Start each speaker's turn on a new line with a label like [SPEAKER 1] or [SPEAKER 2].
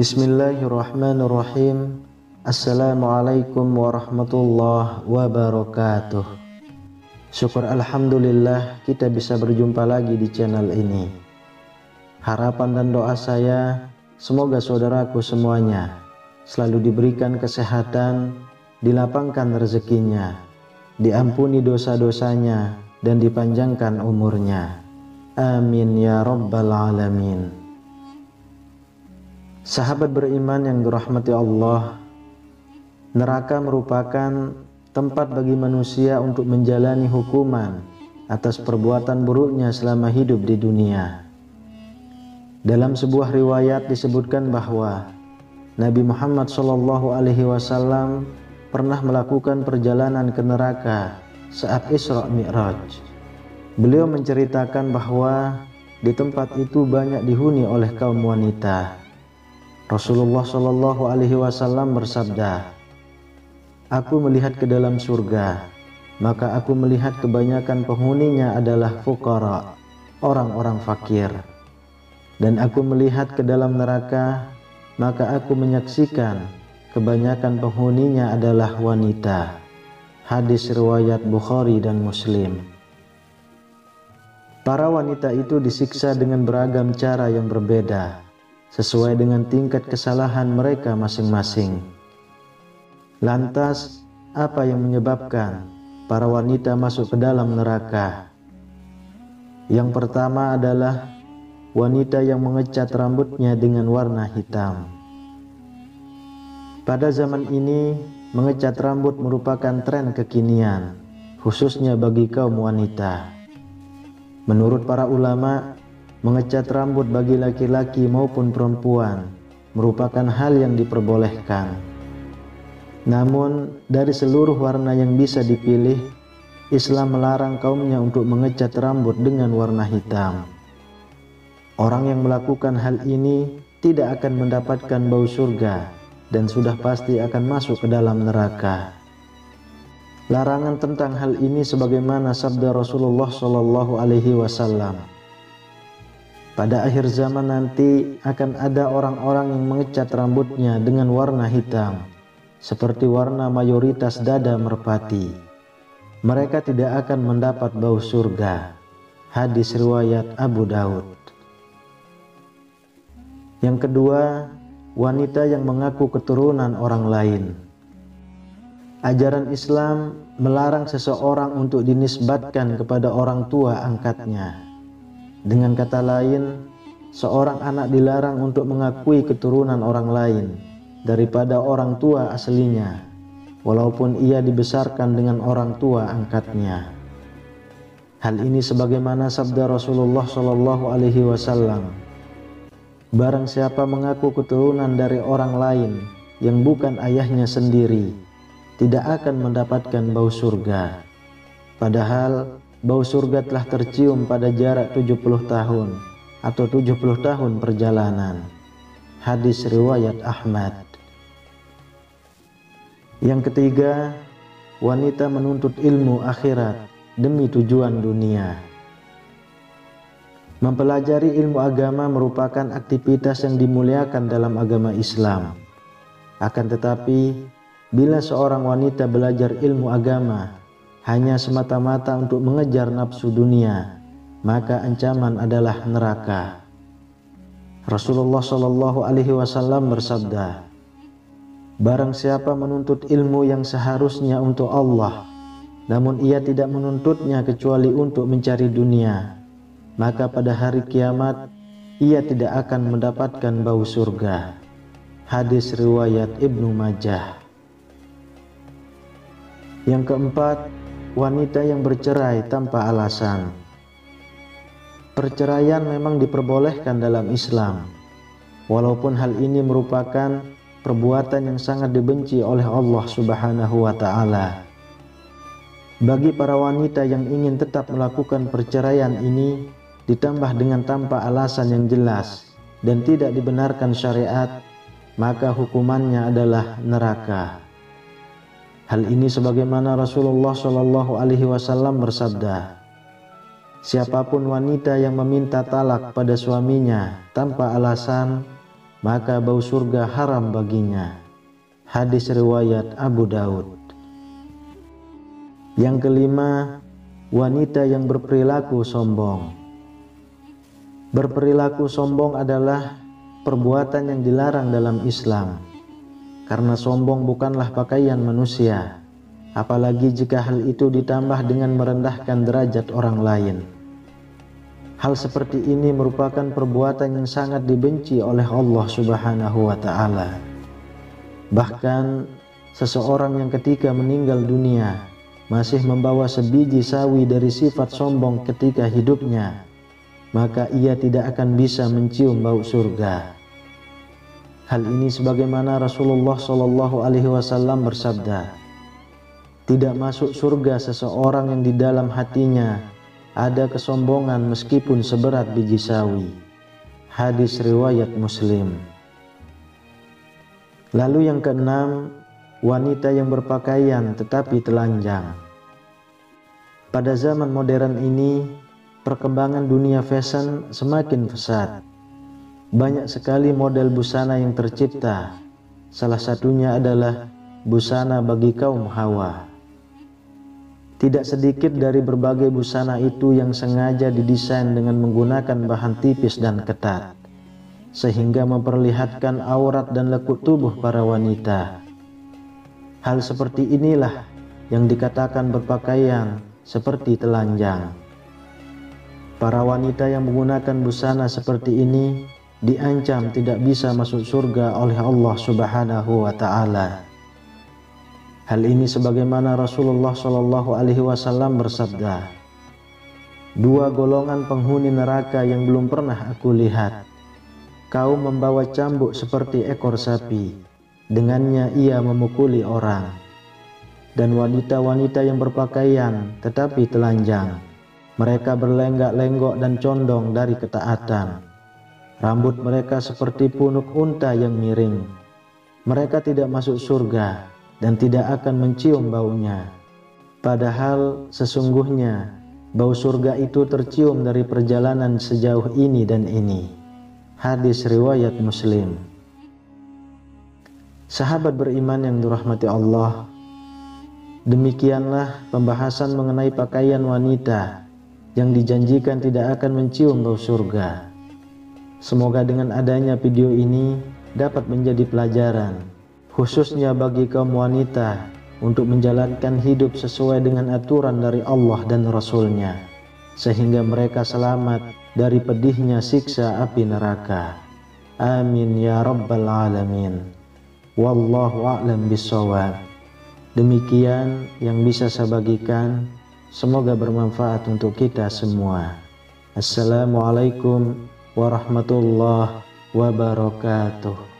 [SPEAKER 1] Bismillahirrahmanirrahim. Assalamualaikum warahmatullahi wabarakatuh. Syukur alhamdulillah kita bisa berjumpa lagi di channel ini. Harapan dan doa saya semoga saudaraku semuanya selalu diberikan kesehatan, dilapangkan rezekinya, diampuni dosa-dosanya, dan dipanjangkan umurnya. Amin ya rabbal alamin. Sahabat beriman yang dirahmati Allah, neraka merupakan tempat bagi manusia untuk menjalani hukuman atas perbuatan buruknya selama hidup di dunia. Dalam sebuah riwayat disebutkan bahwa Nabi Muhammad SAW pernah melakukan perjalanan ke neraka saat Isra Mi'raj. Beliau menceritakan bahwa di tempat itu banyak dihuni oleh kaum wanita. Rasulullah SAW bersabda, "Aku melihat ke dalam surga, maka aku melihat kebanyakan penghuninya adalah fuqara, orang-orang fakir. Dan aku melihat ke dalam neraka, maka aku menyaksikan kebanyakan penghuninya adalah wanita." Hadis riwayat Bukhari dan Muslim. Para wanita itu disiksa dengan beragam cara yang berbeda, sesuai dengan tingkat kesalahan mereka masing-masing. Lantas, apa yang menyebabkan para wanita masuk ke dalam neraka? Yang pertama adalah wanita yang mengecat rambutnya dengan warna hitam. Pada zaman ini, mengecat rambut merupakan tren kekinian, khususnya bagi kaum wanita. Menurut para ulama, mengecat rambut bagi laki-laki maupun perempuan merupakan hal yang diperbolehkan. Namun, dari seluruh warna yang bisa dipilih, Islam melarang kaumnya untuk mengecat rambut dengan warna hitam. Orang yang melakukan hal ini tidak akan mendapatkan bau surga dan sudah pasti akan masuk ke dalam neraka. Larangan tentang hal ini sebagaimana sabda Rasulullah SAW. Pada akhir zaman nanti akan ada orang-orang yang mengecat rambutnya dengan warna hitam, seperti warna mayoritas dada merpati. Mereka tidak akan mendapat bau surga. Hadis riwayat Abu Daud. Yang kedua, wanita yang mengaku keturunan orang lain. Ajaran Islam melarang seseorang untuk dinisbatkan kepada orang tua angkatnya. Dengan kata lain, seorang anak dilarang untuk mengakui keturunan orang lain daripada orang tua aslinya, walaupun ia dibesarkan dengan orang tua angkatnya. Hal ini sebagaimana sabda Rasulullah SAW, "Barang siapa mengaku keturunan dari orang lain yang bukan ayahnya sendiri, tidak akan mendapatkan bau surga." Padahal bau surga telah tercium pada jarak 70 tahun atau 70 tahun perjalanan. Hadis riwayat Ahmad. Yang ketiga, wanita menuntut ilmu akhirat demi tujuan dunia. Mempelajari ilmu agama merupakan aktivitas yang dimuliakan dalam agama Islam. Akan tetapi, bila seorang wanita belajar ilmu agama hanya semata-mata untuk mengejar nafsu dunia, maka ancaman adalah neraka. Rasulullah SAW bersabda, "Barang siapa menuntut ilmu yang seharusnya untuk Allah, namun ia tidak menuntutnya kecuali untuk mencari dunia, maka pada hari kiamat ia tidak akan mendapatkan bau surga." Hadis riwayat Ibnu Majah. Yang keempat, wanita yang bercerai tanpa alasan. Perceraian memang diperbolehkan dalam Islam, walaupun hal ini merupakan perbuatan yang sangat dibenci oleh Allah Subhanahu wa Ta'ala. Bagi para wanita yang ingin tetap melakukan perceraian ini, ditambah dengan tanpa alasan yang jelas dan tidak dibenarkan syariat, maka hukumannya adalah neraka. Hal ini sebagaimana Rasulullah Shallallahu Alaihi Wasallam bersabda, siapapun wanita yang meminta talak pada suaminya tanpa alasan, maka bau surga haram baginya. Hadis riwayat Abu Daud. Yang kelima, wanita yang berperilaku sombong. Berperilaku sombong adalah perbuatan yang dilarang dalam Islam, karena sombong bukanlah pakaian manusia, apalagi jika hal itu ditambah dengan merendahkan derajat orang lain. Hal seperti ini merupakan perbuatan yang sangat dibenci oleh Allah Subhanahu wa Ta'ala. Bahkan seseorang yang ketika meninggal dunia masih membawa sebiji sawi dari sifat sombong ketika hidupnya, maka ia tidak akan bisa mencium bau surga. Hal ini sebagaimana Rasulullah Shallallahu Alaihi Wasallam bersabda, tidak masuk surga seseorang yang di dalam hatinya ada kesombongan meskipun seberat biji sawi. Hadis riwayat Muslim. Lalu yang keenam, wanita yang berpakaian tetapi telanjang. Pada zaman modern ini, perkembangan dunia fashion semakin pesat. Banyak sekali model busana yang tercipta. Salah satunya adalah busana bagi kaum hawa. Tidak sedikit dari berbagai busana itu yang sengaja didesain dengan menggunakan bahan tipis dan ketat, sehingga memperlihatkan aurat dan lekuk tubuh para wanita. Hal seperti inilah yang dikatakan berpakaian seperti telanjang. Para wanita yang menggunakan busana seperti ini diancam tidak bisa masuk surga oleh Allah Subhanahu wa Ta'ala. Hal ini sebagaimana Rasulullah Shallallahu Alaihi Wasallam bersabda, dua golongan penghuni neraka yang belum pernah aku lihat. Kaum membawa cambuk seperti ekor sapi, dengannya ia memukuli orang. Dan wanita-wanita yang berpakaian tetapi telanjang, mereka berlenggak-lenggok dan condong dari ketaatan. Rambut mereka seperti punuk unta yang miring. Mereka tidak masuk surga dan tidak akan mencium baunya. Padahal sesungguhnya bau surga itu tercium dari perjalanan sejauh ini dan ini. Hadis riwayat Muslim. Sahabat beriman yang dirahmati Allah, demikianlah pembahasan mengenai pakaian wanita yang dijanjikan tidak akan mencium bau surga. Semoga dengan adanya video ini dapat menjadi pelajaran, khususnya bagi kaum wanita, untuk menjalankan hidup sesuai dengan aturan dari Allah dan Rasul-Nya, sehingga mereka selamat dari pedihnya siksa api neraka. Amin ya rabbal alamin. Wallahu a'lam bishawab. Demikian yang bisa saya bagikan, semoga bermanfaat untuk kita semua. Assalamualaikum warahmatullahi wabarakatuh.